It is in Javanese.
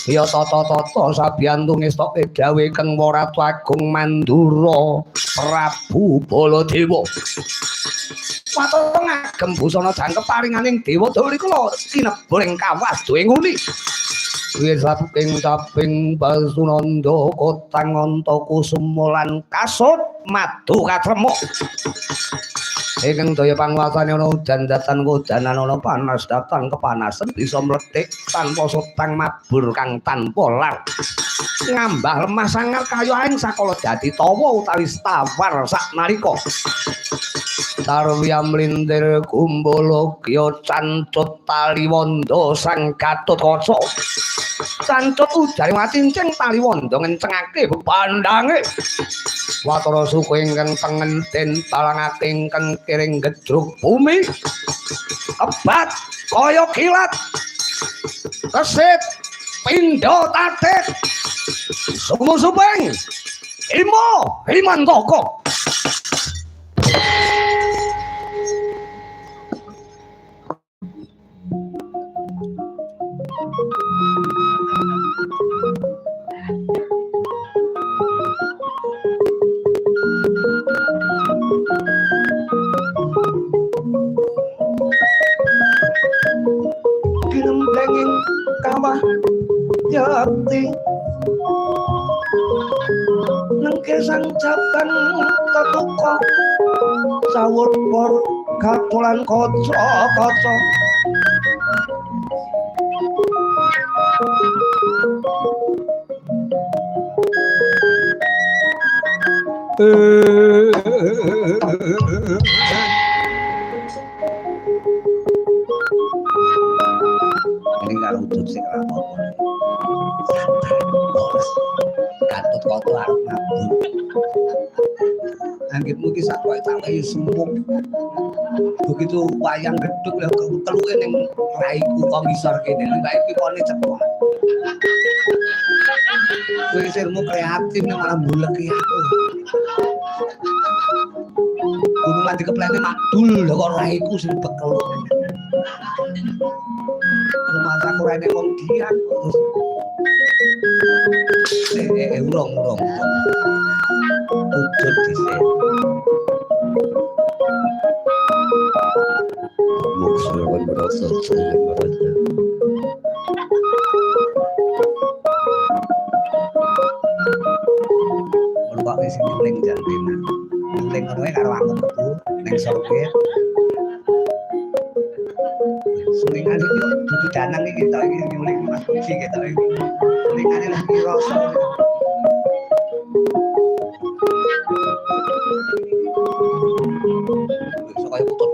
ya tata-tata sabiyantu ngestoke gawe Kang Ratu Agung Mandura Prabu Baladewa. Matur ngagem busana jangkep paringaning dewa dawuh kula kinebul ing kawas duwe nguni. Wis saping Basunanda Kotang Antakusuma lan kasut madu katremuk. Ingkang daya panguwasane ana udan datan kodanan ana panas datan kepanasan bisa mletik tanpa sutang mabur kang tanpa lar. Ngambah lemah sangar kayu aing sakala dadi tawa utawi tawar saknalika. Sarwi amlintir kumbala kya cancut taliwonda sang Gatotkaca. Cancut ujare macincing taliwonda ngencengake bebandange. Watara suku ingkang tengen den talangake ingkang kiring gedruk bumi. Kebat kaya kilat. Kesit pindha tatit. Sumu-suping Imo Himantaka. Kinembenging kawah yati nengke sang jaban ketuka sawur por katulan kaca-kaca ini karo udut sing apa Gatotkaca arep mabur anggitmu ki sakwai-sakwai sempuk begitu wayang gedhug lha keteluke ning raiku kok ngisor kene lha iki kone cetok kowe sirmu kreatif ning malah mbuleki aku gunung mati keplene madul lha kok raiku sing bekel rumah aku rene wong dian urung udut dhisik muksuwan berasa sing berasa luwak wis ning jantina ning ngono karo aku metu ning sopir sulingan iki dudu danang iki to iki nyuling Mas Puji ketok iki sulingane lagi rasa iso kaya putut